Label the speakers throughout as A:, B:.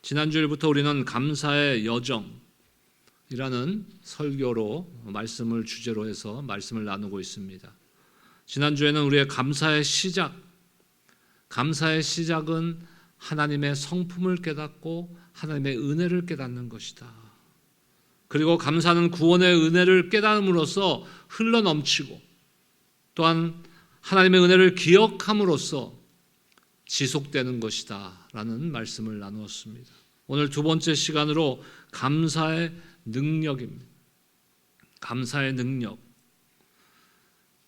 A: 지난주일부터 우리는 감사의 여정이라는 설교로 말씀을 주제로 해서 말씀을 나누고 있습니다. 지난주에는 우리의 감사의 시작은 하나님의 성품을 깨닫고 하나님의 은혜를 깨닫는 것이다. 그리고 감사는 구원의 은혜를 깨달음으로써 흘러넘치고 또한 하나님의 은혜를 기억함으로써 지속되는 것이다 라는 말씀을 나누었습니다. 오늘 두 번째 시간으로 감사의 능력입니다. 감사의 능력.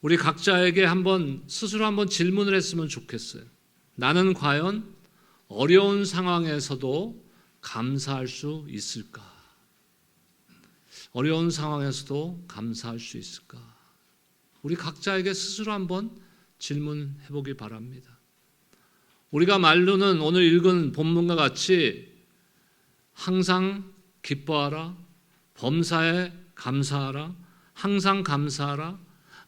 A: 우리 각자에게 스스로 한번 질문을 했으면 좋겠어요. 나는 과연 어려운 상황에서도 감사할 수 있을까? 어려운 상황에서도 감사할 수 있을까? 우리 각자에게 스스로 한번 질문해 보기 바랍니다. 우리가 말로는 오늘 읽은 본문과 같이 항상 기뻐하라, 범사에 감사하라, 항상 감사하라.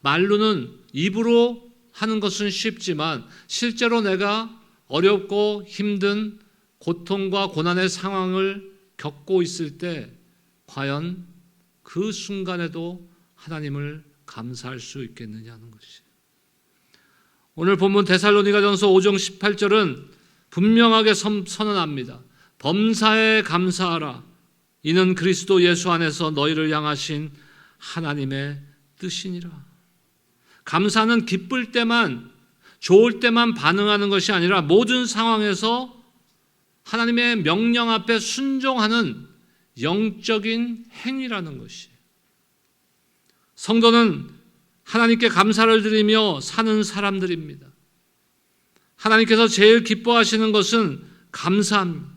A: 말로는 입으로 하는 것은 쉽지만 실제로 내가 어렵고 힘든 고통과 고난의 상황을 겪고 있을 때 과연 그 순간에도 하나님을 감사할 수 있겠느냐는 것이. 오늘 본문 데살로니가전서 5장 18절은 분명하게 선언합니다. 범사에 감사하라. 이는 그리스도 예수 안에서 너희를 향하신 하나님의 뜻이니라. 감사는 기쁠 때만, 좋을 때만 반응하는 것이 아니라 모든 상황에서 하나님의 명령 앞에 순종하는 영적인 행위라는 것이. 성도는 하나님께 감사를 드리며 사는 사람들입니다. 하나님께서 제일 기뻐하시는 것은 감사합니다.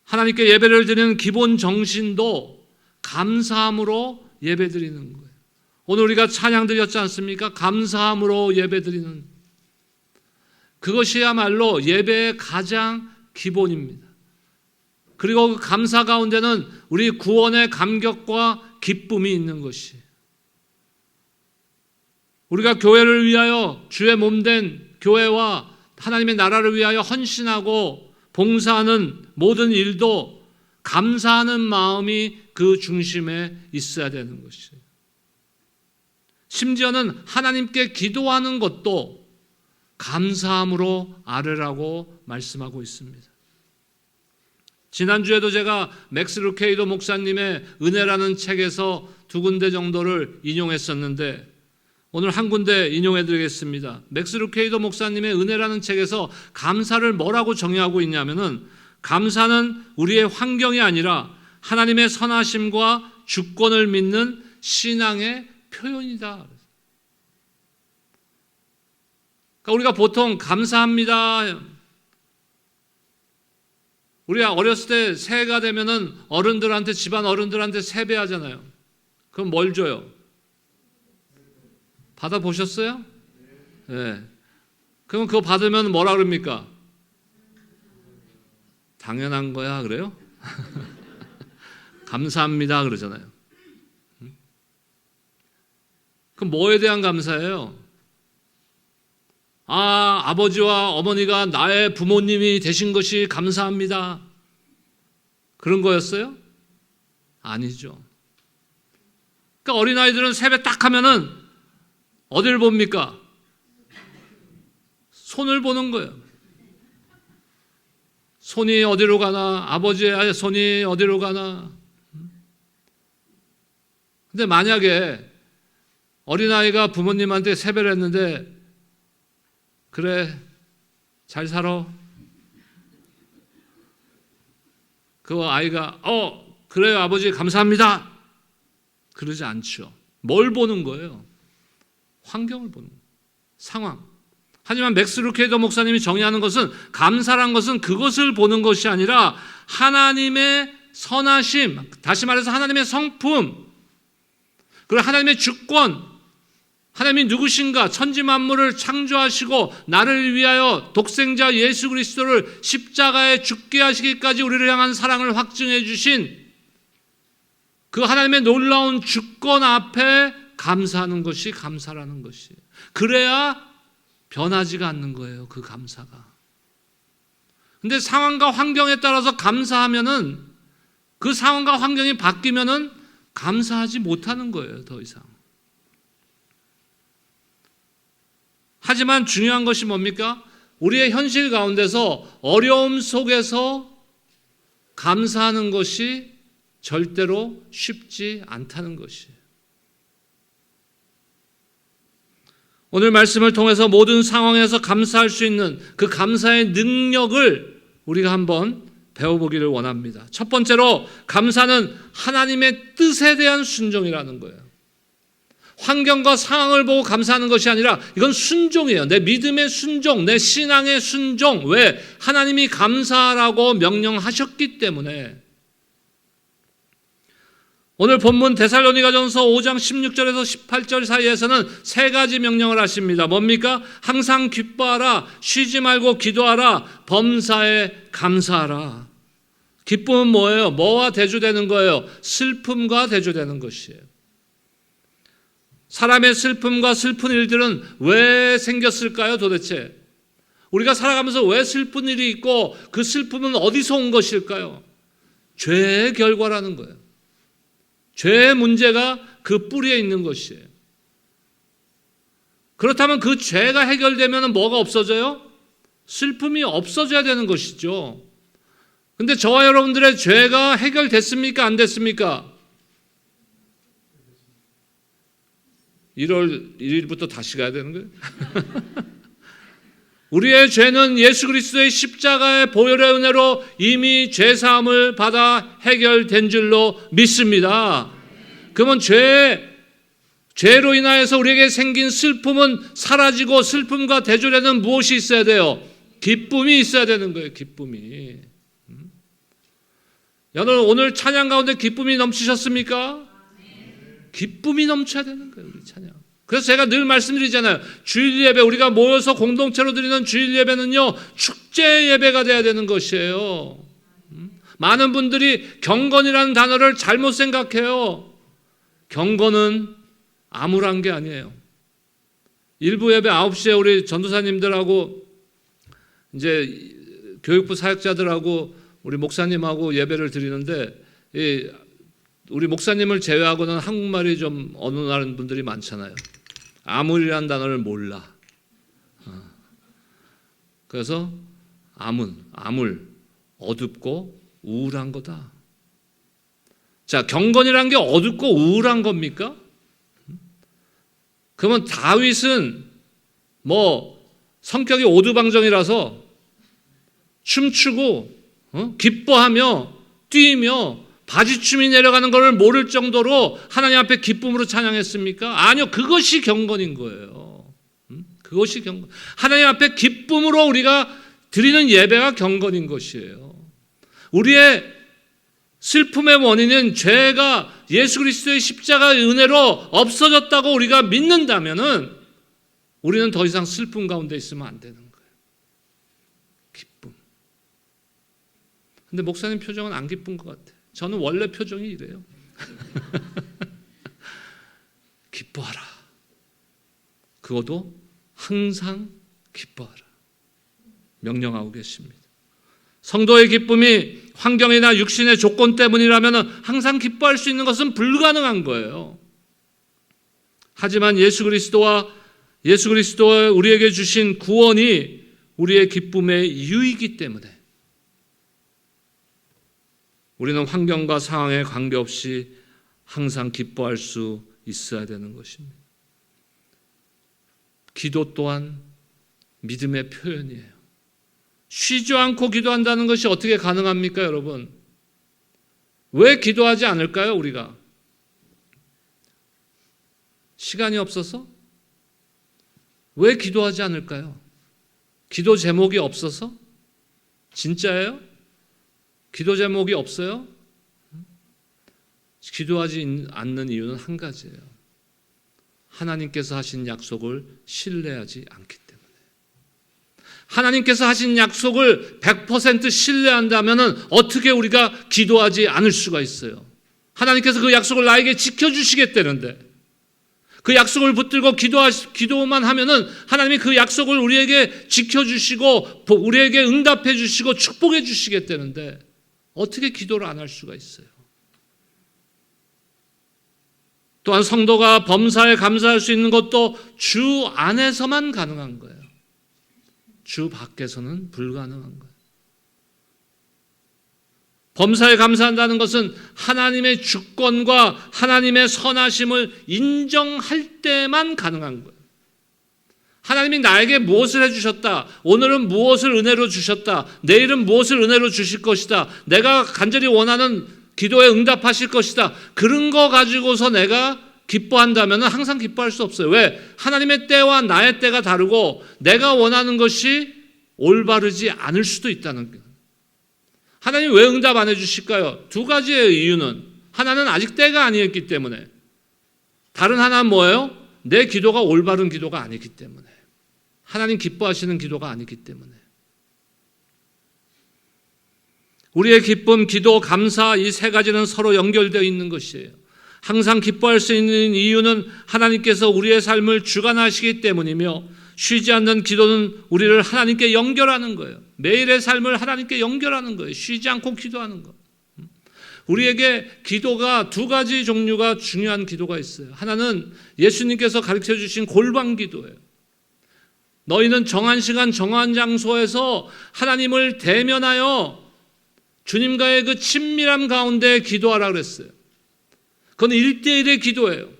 A: 하나님께 예배를 드리는 기본 정신도 감사함으로 예배 드리는 거예요. 오늘 우리가 찬양 드렸지 않습니까? 감사함으로 예배 드리는. 그것이야말로 예배의 가장 기본입니다. 그리고 그 감사 가운데는 우리 구원의 감격과 기쁨이 있는 것이. 우리가 교회를 위하여 주의 몸된 교회와 하나님의 나라를 위하여 헌신하고 봉사하는 모든 일도 감사하는 마음이 그 중심에 있어야 되는 것이에요. 심지어는 하나님께 기도하는 것도 감사함으로 아뢰라고 말씀하고 있습니다. 지난주에도 제가 맥스 루케이도 목사님의 은혜라는 책에서 두 군데 정도를 인용했었는데 오늘 한 군데 인용해 드리겠습니다. 맥스 루케이도 목사님의 은혜라는 책에서 감사를 뭐라고 정의하고 있냐면은 감사는 우리의 환경이 아니라 하나님의 선하심과 주권을 믿는 신앙의 표현이다. 그러니까 우리가 보통 감사합니다. 우리가 어렸을 때 새해가 되면은 어른들한테, 집안 어른들한테 세배하잖아요. 그럼 뭘 줘요? 받아보셨어요? 네. 그럼 그거 받으면 뭐라 그럽니까? 당연한 거야, 그래요? 감사합니다, 그러잖아요. 그럼 뭐에 대한 감사예요? 아버지와 어머니가 나의 부모님이 되신 것이 감사합니다. 그런 거였어요? 아니죠. 그러니까 어린아이들은 세배 딱 하면은 어디를 봅니까? 손을 보는 거예요. 손이 어디로 가나? 아버지의 손이 어디로 가나? 근데 만약에 어린아이가 부모님한테 세배를 했는데 그래, 잘 살아. 그 아이가 그래요 아버지 감사합니다. 그러지 않죠. 뭘 보는 거예요? 환경을 보는 거예요. 상황. 하지만 맥스 루케이더 목사님이 정의하는 것은 감사란 것은 그것을 보는 것이 아니라 하나님의 선하심, 다시 말해서 하나님의 성품, 그리고 하나님의 주권, 하나님이 누구신가? 천지 만물을 창조하시고 나를 위하여 독생자 예수 그리스도를 십자가에 죽게 하시기까지 우리를 향한 사랑을 확증해 주신 그 하나님의 놀라운 주권 앞에 감사하는 것이 감사라는 것이. 그래야 변하지가 않는 거예요, 그 감사가. 근데 상황과 환경에 따라서 감사하면은 그 상황과 환경이 바뀌면은 감사하지 못하는 거예요, 더 이상. 하지만 중요한 것이 뭡니까? 우리의 현실 가운데서 어려움 속에서 감사하는 것이 절대로 쉽지 않다는 것이에요. 오늘 말씀을 통해서 모든 상황에서 감사할 수 있는 그 감사의 능력을 우리가 한번 배워보기를 원합니다. 첫 번째로 감사는 하나님의 뜻에 대한 순종이라는 거예요. 환경과 상황을 보고 감사하는 것이 아니라 이건 순종이에요. 내 믿음의 순종, 내 신앙의 순종. 왜? 하나님이 감사하라고 명령하셨기 때문에. 오늘 본문 데살로니가전서 5장 16절에서 18절 사이에서는 세 가지 명령을 하십니다. 뭡니까? 항상 기뻐하라, 쉬지 말고 기도하라, 범사에 감사하라. 기쁨은 뭐예요? 뭐와 대조되는 거예요? 슬픔과 대조되는 것이에요. 사람의 슬픔과 슬픈 일들은 왜 생겼을까요, 도대체? 우리가 살아가면서 왜 슬픈 일이 있고 그 슬픔은 어디서 온 것일까요? 죄의 결과라는 거예요. 죄의 문제가 그 뿌리에 있는 것이에요. 그렇다면 그 죄가 해결되면 뭐가 없어져요? 슬픔이 없어져야 되는 것이죠. 근데 저와 여러분들의 죄가 해결됐습니까? 안 됐습니까? 1월 1일부터 다시 가야 되는 거예요? 우리의 죄는 예수 그리스도의 십자가의 보혈의 은혜로 이미 죄사함을 받아 해결된 줄로 믿습니다. 그러면 죄로 인하여서 우리에게 생긴 슬픔은 사라지고 슬픔과 대조되는 무엇이 있어야 돼요? 기쁨이 있어야 되는 거예요. 기쁨이. 여러분 오늘 찬양 가운데 기쁨이 넘치셨습니까? 기쁨이 넘쳐야 되는 거예요. 우리 찬양. 그래서 제가 늘 말씀드리잖아요. 주일 예배, 우리가 모여서 공동체로 드리는 주일 예배는요, 축제 예배가 돼야 되는 것이에요. 많은 분들이 경건이라는 단어를 잘못 생각해요. 경건은 암울한 게 아니에요. 일부 예배 9시에 우리 전도사님들하고 이제 교육부 사역자들하고 우리 목사님하고 예배를 드리는데, 우리 목사님을 제외하고는 한국말이 좀 어눌한 분들이 많잖아요. 암울이라는 단어를 몰라. 그래서 암울, 어둡고 우울한 거다. 자, 경건이라는 게 어둡고 우울한 겁니까? 그러면 다윗은 성격이 오두방정이라서 춤추고 기뻐하며 뛰며 바지춤이 내려가는 것을 모를 정도로 하나님 앞에 기쁨으로 찬양했습니까? 아니요. 그것이 경건인 거예요. 그것이 경건. 하나님 앞에 기쁨으로 우리가 드리는 예배가 경건인 것이에요. 우리의 슬픔의 원인은 죄가 예수 그리스도의 십자가의 은혜로 없어졌다고 우리가 믿는다면은 우리는 더 이상 슬픔 가운데 있으면 안 되는 거예요. 기쁨. 근데 목사님 표정은 안 기쁜 것 같아요. 저는 원래 표정이 이래요. 기뻐하라. 그것도 항상 기뻐하라. 명령하고 계십니다. 성도의 기쁨이 환경이나 육신의 조건 때문이라면 항상 기뻐할 수 있는 것은 불가능한 거예요. 하지만 예수 그리스도와 우리에게 주신 구원이 우리의 기쁨의 이유이기 때문에 우리는 환경과 상황에 관계없이 항상 기뻐할 수 있어야 되는 것입니다. 기도 또한 믿음의 표현이에요. 쉬지 않고 기도한다는 것이 어떻게 가능합니까, 여러분? 왜 기도하지 않을까요, 우리가? 시간이 없어서? 왜 기도하지 않을까요? 기도 제목이 없어서? 진짜예요? 기도 제목이 없어요? 기도하지 않는 이유는 한 가지예요. 하나님께서 하신 약속을 신뢰하지 않기 때문에. 하나님께서 하신 약속을 100% 신뢰한다면 어떻게 우리가 기도하지 않을 수가 있어요? 하나님께서 그 약속을 나에게 지켜주시겠다는데, 그 약속을 붙들고 기도만 하면은 하나님이 그 약속을 우리에게 지켜주시고 우리에게 응답해 주시고 축복해 주시겠다는데 어떻게 기도를 안 할 수가 있어요? 또한 성도가 범사에 감사할 수 있는 것도 주 안에서만 가능한 거예요. 주 밖에서는 불가능한 거예요. 범사에 감사한다는 것은 하나님의 주권과 하나님의 선하심을 인정할 때만 가능한 거예요. 하나님이 나에게 무엇을 해주셨다. 오늘은 무엇을 은혜로 주셨다. 내일은 무엇을 은혜로 주실 것이다. 내가 간절히 원하는 기도에 응답하실 것이다. 그런 거 가지고서 내가 기뻐한다면 항상 기뻐할 수 없어요. 왜? 하나님의 때와 나의 때가 다르고 내가 원하는 것이 올바르지 않을 수도 있다는 거예요. 하나님 왜 응답 안 해주실까요? 두 가지의 이유는 하나는 아직 때가 아니었기 때문에 다른 하나는 뭐예요? 내 기도가 올바른 기도가 아니기 때문에 하나님 기뻐하시는 기도가 아니기 때문에 우리의 기쁨, 기도, 감사 이 세 가지는 서로 연결되어 있는 것이에요. 항상 기뻐할 수 있는 이유는 하나님께서 우리의 삶을 주관하시기 때문이며 쉬지 않는 기도는 우리를 하나님께 연결하는 거예요. 매일의 삶을 하나님께 연결하는 거예요. 쉬지 않고 기도하는 거. 우리에게 기도가 두 가지 종류가 중요한 기도가 있어요. 하나는 예수님께서 가르쳐 주신 골방 기도예요. 너희는 정한 시간 정한 장소에서 하나님을 대면하여 주님과의 그 친밀함 가운데 기도하라 그랬어요. 그건 1:1의 기도예요.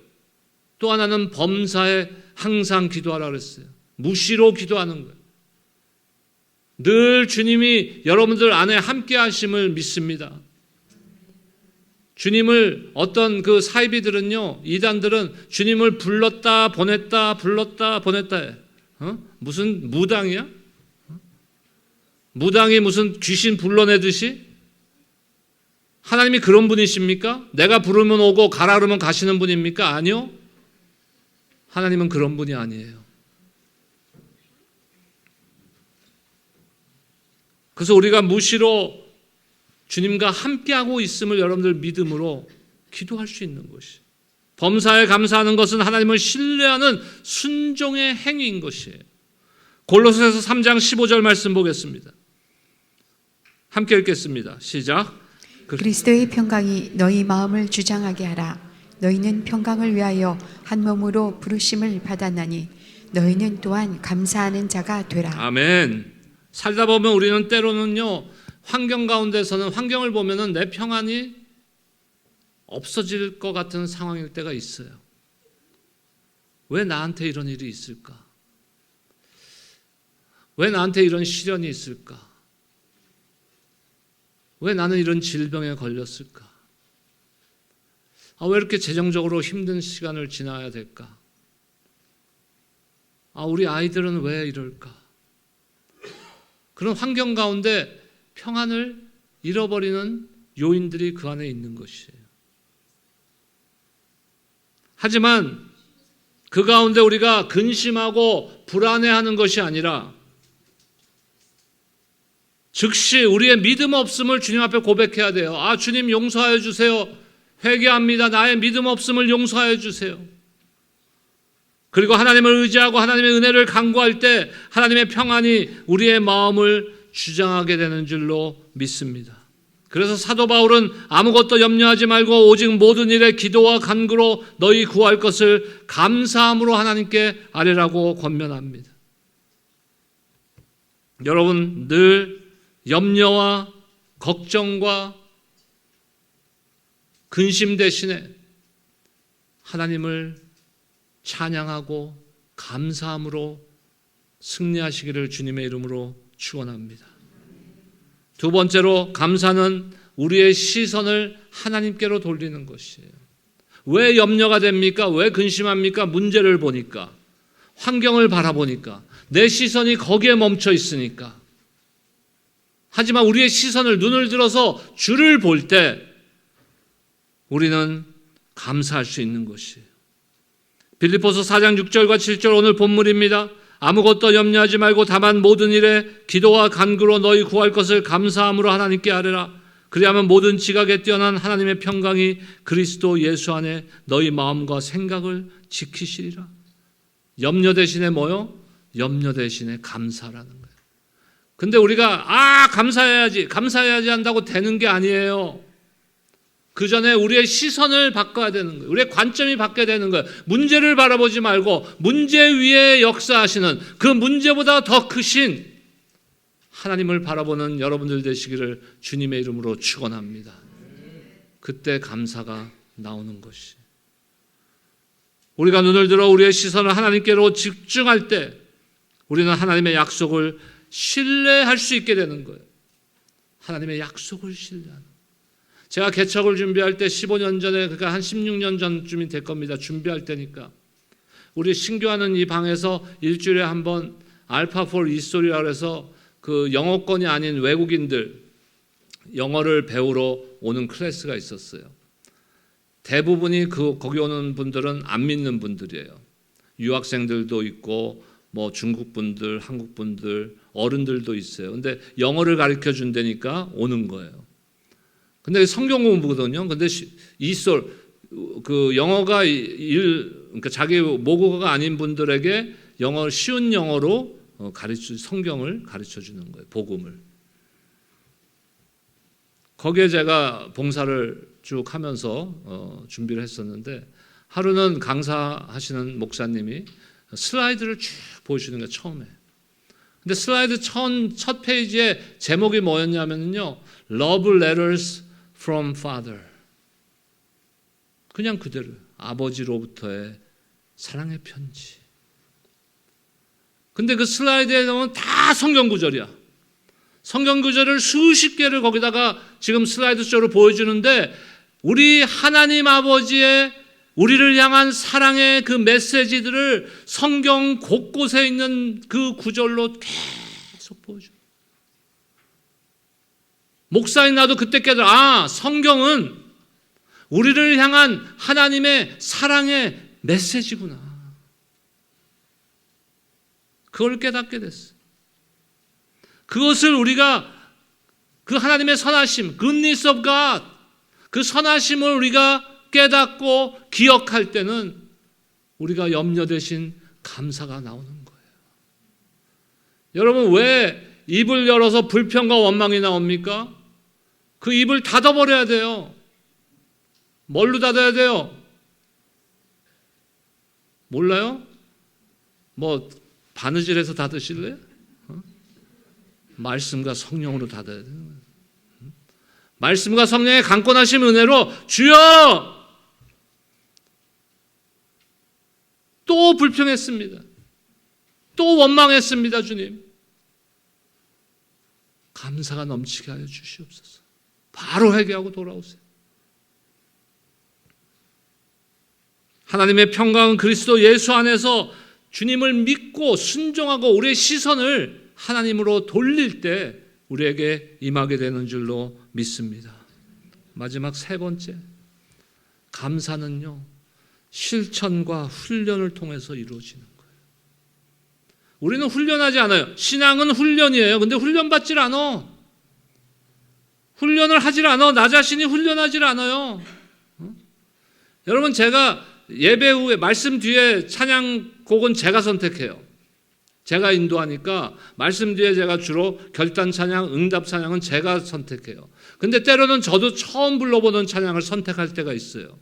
A: 또 하나는 범사에 항상 기도하라 그랬어요. 무시로 기도하는 거예요. 늘 주님이 여러분들 안에 함께 하심을 믿습니다. 주님을 어떤 그 사이비들은요, 이단들은 주님을 불렀다 보냈다 불렀다 보냈다 해. 무슨 무당이야? 무당이 무슨 귀신 불러내듯이? 하나님이 그런 분이십니까? 내가 부르면 오고 가라 그러면 가시는 분입니까? 아니요. 하나님은 그런 분이 아니에요. 그래서 우리가 무시로 주님과 함께하고 있음을 여러분들 믿음으로 기도할 수 있는 것이. 범사에 감사하는 것은 하나님을 신뢰하는 순종의 행위인 것이에요. 골로새서 3장 15절 말씀 보겠습니다. 함께 읽겠습니다. 시작.
B: 그리스도의 평강이 너희 마음을 주장하게 하라. 너희는 평강을 위하여 한 몸으로 부르심을 받았나니 너희는 또한 감사하는 자가 되라.
A: 아멘. 살다 보면 우리는 때로는요, 환경 가운데서는 환경을 보면은 내 평안이 없어질 것 같은 상황일 때가 있어요. 왜 나한테 이런 일이 있을까? 왜 나한테 이런 시련이 있을까? 왜 나는 이런 질병에 걸렸을까? 왜 이렇게 재정적으로 힘든 시간을 지나야 될까? 우리 아이들은 왜 이럴까? 그런 환경 가운데 평안을 잃어버리는 요인들이 그 안에 있는 것이에요. 하지만 그 가운데 우리가 근심하고 불안해하는 것이 아니라 즉시 우리의 믿음 없음을 주님 앞에 고백해야 돼요. 주님 용서하여 주세요. 회개합니다. 나의 믿음 없음을 용서하여 주세요. 그리고 하나님을 의지하고 하나님의 은혜를 간구할 때 하나님의 평안이 우리의 마음을 주장하게 되는 줄로 믿습니다. 그래서 사도 바울은 아무것도 염려하지 말고 오직 모든 일에 기도와 간구로 너희 구할 것을 감사함으로 하나님께 아뢰라고 권면합니다. 여러분 늘 염려와 걱정과 근심 대신에 하나님을 찬양하고 감사함으로 승리하시기를 주님의 이름으로 축원합니다. 두 번째로 감사는 우리의 시선을 하나님께로 돌리는 것이에요. 왜 염려가 됩니까? 왜 근심합니까? 문제를 보니까, 환경을 바라보니까, 내 시선이 거기에 멈춰 있으니까. 하지만 우리의 시선을 눈을 들어서 주를 볼 때 우리는 감사할 수 있는 것이에요. 빌립보서 4장 6절과 7절 오늘 본문입니다. 아무것도 염려하지 말고 다만 모든 일에 기도와 간구로 너희 구할 것을 감사함으로 하나님께 아뢰라. 그리하면 모든 지각에 뛰어난 하나님의 평강이 그리스도 예수 안에 너희 마음과 생각을 지키시리라. 염려 대신에 뭐요? 염려 대신에 감사라는 거예요. 근데 우리가 감사해야지 한다고 되는 게 아니에요. 그 전에 우리의 시선을 바꿔야 되는 거예요. 우리의 관점이 바뀌어야 되는 거예요. 문제를 바라보지 말고 문제 위에 역사하시는, 그 문제보다 더 크신 하나님을 바라보는 여러분들 되시기를 주님의 이름으로 축원합니다. 그때 감사가 나오는 것이, 우리가 눈을 들어 우리의 시선을 하나님께로 집중할 때 우리는 하나님의 약속을 신뢰할 수 있게 되는 거예요. 하나님의 약속을 신뢰하는. 제가 개척을 준비할 때 15년 전에, 그러니까 한 16년 전쯤이 될 겁니다. 준비할 때니까 우리 신교하는 이 방에서 일주일에 한 번 알파4 이스토리라 해서 그 영어권이 아닌 외국인들 영어를 배우러 오는 클래스가 있었어요. 대부분이 거기 오는 분들은 안 믿는 분들이에요. 유학생들도 있고 뭐 중국 분들, 한국 분들, 어른들도 있어요. 근데 영어를 가르쳐 준다니까 오는 거예요. 근데 성경 공부거든요. 근데 그 영어가 그러니까 자기 모국어가 아닌 분들에게 쉬운 영어로 성경을 가르쳐 주는 거예요. 복음을. 거기에 제가 봉사를 쭉 하면서 준비를 했었는데, 하루는 강사하시는 목사님이 슬라이드를 쭉 보여주는 거예요. 처음에. 근데 슬라이드 첫 페이지에 제목이 뭐였냐면요, Love Letters from Father. 그냥 그대로 아버지로부터의 사랑의 편지. 근데 그 슬라이드에 보면 다 성경 구절이야. 성경 구절을 수십 개를 거기다가 지금 슬라이드 쪽으로 보여주는데, 우리 하나님 아버지의 우리를 향한 사랑의 그 메시지들을 성경 곳곳에 있는 그 구절로 계속 보여줘. 목사인 나도 그때 깨달아, 성경은 우리를 향한 하나님의 사랑의 메시지구나. 그걸 깨닫게 됐어. 그것을 우리가 그 하나님의 선하심, goodness of God, 그 선하심을 우리가 깨닫고 기억할 때는 우리가 염려 대신 감사가 나오는 거예요. 여러분, 왜 입을 열어서 불평과 원망이 나옵니까? 그 입을 닫아버려야 돼요. 뭘로 닫아야 돼요? 몰라요? 뭐 바느질해서 닫으실래요? 말씀과 성령으로 닫아야 되는 거예요. 말씀과 성령의 강권하심 은혜로 주여! 또 불평했습니다. 또 원망했습니다, 주님. 감사가 넘치게 하여 주시옵소서. 바로 회개하고 돌아오세요. 하나님의 평강은 그리스도 예수 안에서 주님을 믿고 순종하고 우리의 시선을 하나님으로 돌릴 때 우리에게 임하게 되는 줄로 믿습니다. 마지막 세 번째, 감사는요, 실천과 훈련을 통해서 이루어지는 거예요. 우리는 훈련하지 않아요. 신앙은 훈련이에요. 근데 훈련받질 않아. 훈련을 하질 않아. 나 자신이 훈련하질 않아요. 여러분, 제가 예배 후에 말씀 뒤에 찬양곡은 제가 선택해요. 제가 인도하니까 말씀 뒤에 제가 주로 결단 찬양, 응답 찬양은 제가 선택해요. 근데 때로는 저도 처음 불러보는 찬양을 선택할 때가 있어요.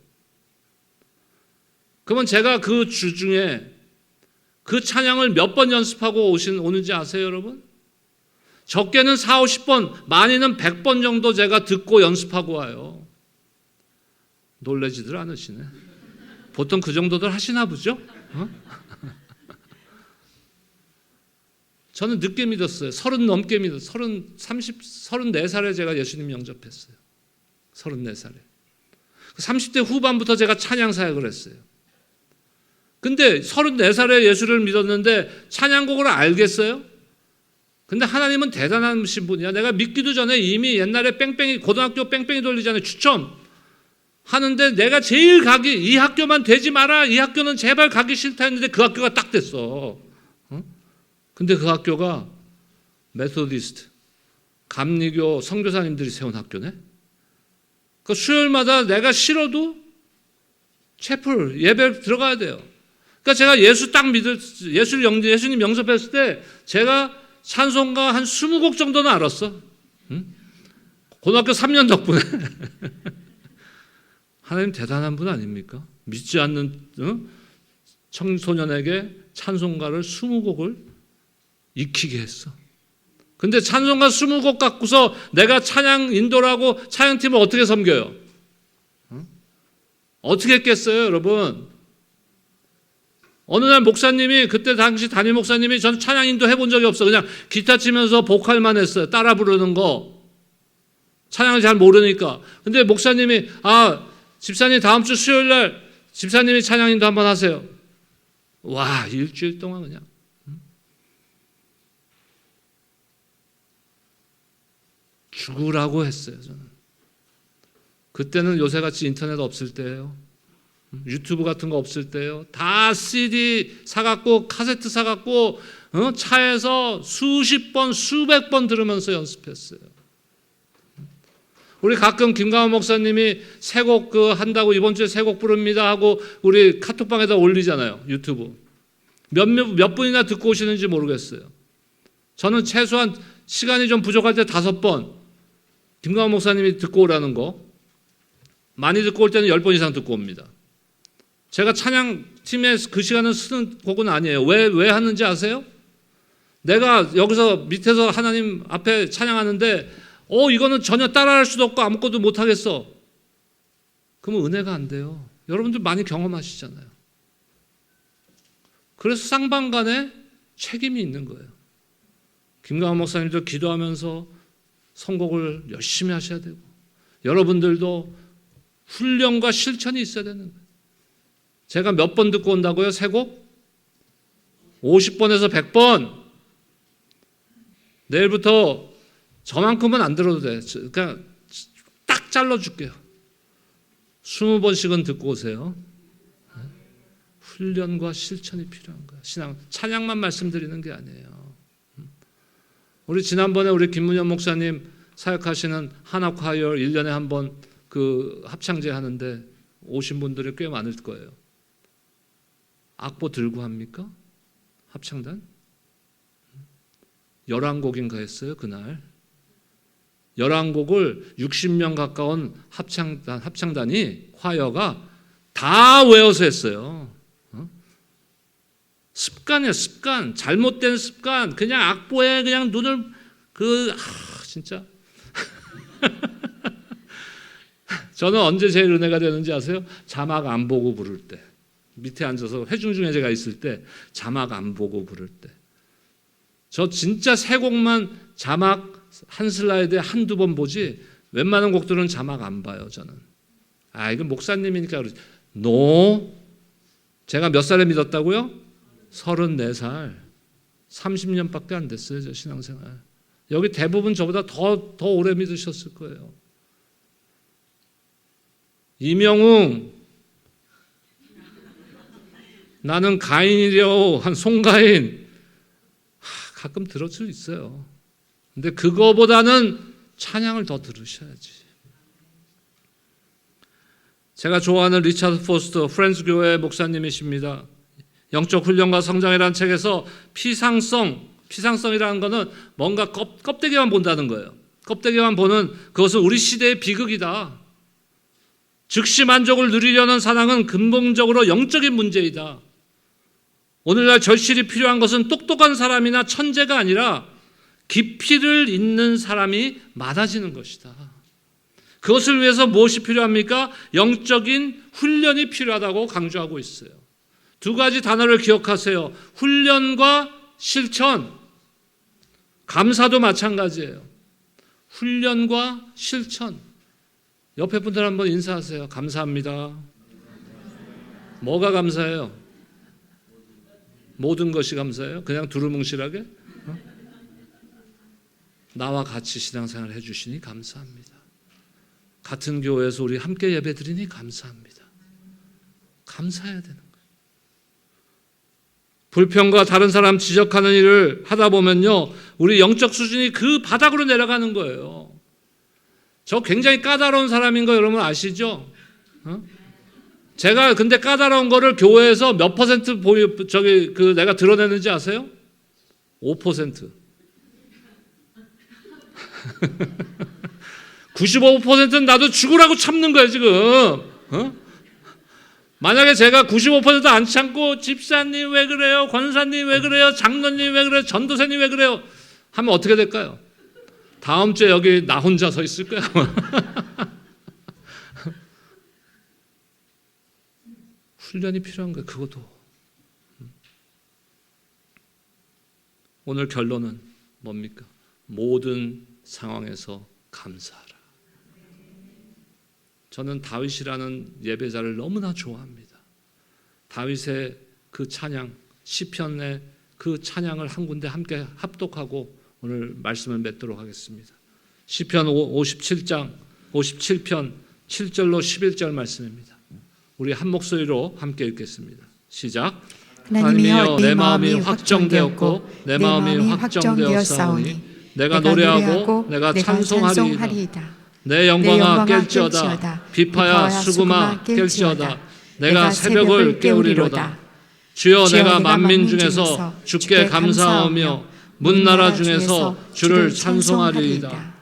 A: 그러면 제가 그 주 중에 그 찬양을 몇 번 연습하고 오는지 아세요, 여러분? 적게는 4, 50번, 많이는 100번 정도 제가 듣고 연습하고 와요. 놀라지들 않으시네. 보통 그 정도들 하시나 보죠? 저는 늦게 믿었어요. 30 넘게 믿었어요. 34살에 제가 예수님 영접했어요. 34살에. 30대 후반부터 제가 찬양 사역을 했어요. 근데 34살에 예수를 믿었는데 찬양곡을 알겠어요? 근데 하나님은 대단하신 분이야. 내가 믿기도 전에 이미 옛날에 고등학교 뺑뺑이 돌리잖아요. 추첨 하는데 내가 제일 이 학교만 되지 마라. 이 학교는 제발 가기 싫다 했는데 그 학교가 딱 됐어. 근데 그 학교가 메소디스트, 감리교 선교사님들이 세운 학교네. 그 수요일마다 내가 싫어도 채플 예배 들어가야 돼요. 그러니까 제가 예수님 영접했을 때 제가 찬송가 한 20곡 정도는 알았어. 응? 고등학교 3년 덕분에. 하나님 대단한 분 아닙니까? 믿지 않는 청소년에게 찬송가를 20곡을 익히게 했어. 근데 찬송가 20곡 갖고서 내가 찬양 인도를 하고 찬양팀을 어떻게 섬겨요? 어떻게 했겠어요, 여러분? 어느 날 목사님이, 그때 당시 담임 목사님이, 전 찬양 인도 해본 적이 없어. 그냥 기타 치면서 보컬만 했어요. 따라 부르는 거. 찬양을 잘 모르니까. 근데 목사님이, 집사님 다음 주 수요일 날 집사님이 찬양 인도 한번 하세요. 와, 일주일 동안 그냥. 죽으라고 했어요, 저는. 그때는 요새같이 인터넷 없을 때예요. 유튜브 같은 거 없을 때예요. 다 CD 사갖고 카세트 사갖고 차에서 수십 번, 수백 번 들으면서 연습했어요. 우리 가끔 김강원 목사님이 새 곡 한다고 이번 주에 새 곡 부릅니다 하고 우리 카톡방에다 올리잖아요. 유튜브. 몇 분이나 듣고 오시는지 모르겠어요. 저는 최소한 시간이 좀 부족할 때 5번 김강원 목사님이 듣고 오라는 거, 많이 듣고 올 때는 10번 이상 듣고 옵니다. 제가 찬양팀에 그 시간을 쓰는 곡은 아니에요. 왜 하는지 아세요? 내가 여기서 밑에서 하나님 앞에 찬양하는데 이거는 전혀 따라할 수도 없고 아무것도 못하겠어. 그러면 은혜가 안 돼요. 여러분들 많이 경험하시잖아요. 그래서 쌍방간에 책임이 있는 거예요. 김강원 목사님도 기도하면서 선곡을 열심히 하셔야 되고, 여러분들도 훈련과 실천이 있어야 되는 거예요. 제가 몇 번 듣고 온다고요? 새 곡? 50번에서 100번. 내일부터 저만큼은 안 들어도 돼. 그러니까 딱 잘라줄게요. 20번씩은 듣고 오세요. 훈련과 실천이 필요한 거예요. 신앙, 찬양만 말씀드리는 게 아니에요. 우리 지난번에 우리 김문현 목사님 사역하시는 한학화열 1년에 한 번 그 합창제 하는데 오신 분들이 꽤 많을 거예요. 악보 들고 합니까? 합창단? 11곡인가 했어요, 그날. 11곡을 60명 가까운 합창단이, 콰이어가 다 외워서 했어요. 습관이에요, 습관. 잘못된 습관. 그냥 악보에 그냥 눈을, 진짜. 저는 언제 제일 은혜가 되는지 아세요? 자막 안 보고 부를 때. 밑에 앉아서 회중 중에 제가 있을 때 자막 안 보고 부를 때. 저 진짜 세 곡만 자막 한 슬라이드에 한두 번 보지 웬만한 곡들은 자막 안 봐요, 저는. 이건 목사님이니까 그러지. 제가 몇 살에 믿었다고요? 34살. 30년밖에 안 됐어요, 저 신앙생활. 여기 대부분 저보다 더 오래 믿으셨을 거예요. 이명웅, 나는 가인이려 한 송가인, 가끔 들을 수 있어요. 근데 그거보다는 찬양을 더 들으셔야지. 제가 좋아하는 리차드 포스터 프렌즈 교회 목사님이십니다. 영적 훈련과 성장이라는 책에서 피상성이라는 것은 뭔가 껍데기만 본다는 거예요. 껍데기만 보는 그것은 우리 시대의 비극이다. 즉시 만족을 누리려는 사랑은 근본적으로 영적인 문제이다. 오늘날 절실히 필요한 것은 똑똑한 사람이나 천재가 아니라 깊이를 잇는 사람이 많아지는 것이다. 그것을 위해서 무엇이 필요합니까? 영적인 훈련이 필요하다고 강조하고 있어요. 두 가지 단어를 기억하세요. 훈련과 실천. 감사도 마찬가지예요. 훈련과 실천. 옆에 분들 한번 인사하세요. 감사합니다. 뭐가 감사해요? 모든 것이 감사해요? 그냥 두루뭉실하게? 나와 같이 신앙생활을 해주시니 감사합니다. 같은 교회에서 우리 함께 예배드리니 감사합니다. 감사해야 되는 거예요. 불평과 다른 사람 지적하는 일을 하다 보면요, 우리 영적 수준이 그 바닥으로 내려가는 거예요. 저 굉장히 까다로운 사람인 거 여러분 아시죠? 제가 근데 까다로운 거를 교회에서 몇 퍼센트 내가 드러내는지 아세요? 5%. 95%는 나도 죽으라고 참는 거예요, 지금. 만약에 제가 95% 안 참고 집사님 왜 그래요? 권사님 왜 그래요? 장로님 왜 그래요? 전도사님 왜 그래요? 하면 어떻게 될까요? 다음 주에 여기 나 혼자 서 있을 거야. 훈련이 필요한 거예요, 그것도. 오늘 결론은 뭡니까? 모든 상황에서 감사하라. 저는 다윗이라는 예배자를 너무나 좋아합니다. 다윗의 그 찬양, 시편의 그 찬양을 한 군데 함께 합독하고 오늘 말씀을 맺도록 하겠습니다. 시편 57편 7절로 11절 말씀입니다. 우리 한 목소리로 함께 읽겠습니다. 시작.
B: 하나님이여 내 마음이 확정되었고 내 마음이 확정되었사오니
A: 내가 노래하고 내가 찬송하리이다. 내 영광아 깰지어다. 비파야 수금아 깰지어다. 내가 새벽을 깨우리로다. 주여 내가 만민 중에서 주께 감사하며 문나라 중에서 주를 찬송하리이다.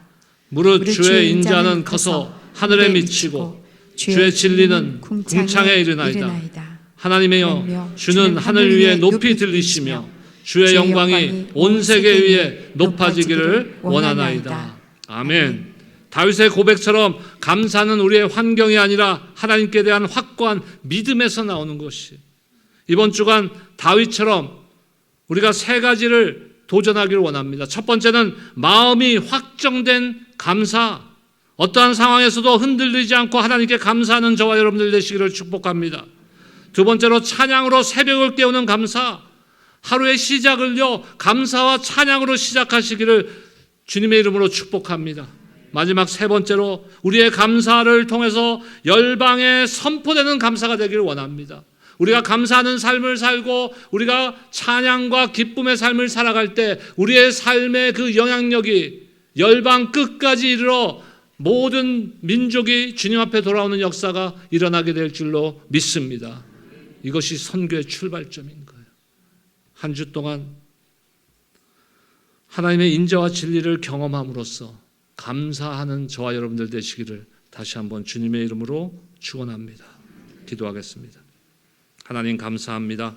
A: 무릇 주의 인자는 커서 하늘에 미치고 주의 진리는 궁창에 이르나이다. 하나님이여 주는 하늘 위에 높이 들리시며 주의 영광이 온 세계 위에 높아지기를 원하나이다. 아멘. 다윗의 고백처럼 감사는 우리의 환경이 아니라 하나님께 대한 확고한 믿음에서 나오는 것이. 이번 주간 다윗처럼 우리가 세 가지를 도전하기를 원합니다. 첫 번째는 마음이 확정된 감사. 어떠한 상황에서도 흔들리지 않고 하나님께 감사하는 저와 여러분들 되시기를 축복합니다. 두 번째로 찬양으로 새벽을 깨우는 감사. 하루의 시작을요 감사와 찬양으로 시작하시기를 주님의 이름으로 축복합니다. 마지막 세 번째로 우리의 감사를 통해서 열방에 선포되는 감사가 되기를 원합니다. 우리가 감사하는 삶을 살고 우리가 찬양과 기쁨의 삶을 살아갈 때 우리의 삶의 그 영향력이 열방 끝까지 이르러 모든 민족이 주님 앞에 돌아오는 역사가 일어나게 될 줄로 믿습니다. 이것이 선교의 출발점인 거예요. 한 주 동안 하나님의 인자와 진리를 경험함으로써 감사하는 저와 여러분들 되시기를 다시 한번 주님의 이름으로 축원합니다. 기도하겠습니다. 하나님 감사합니다.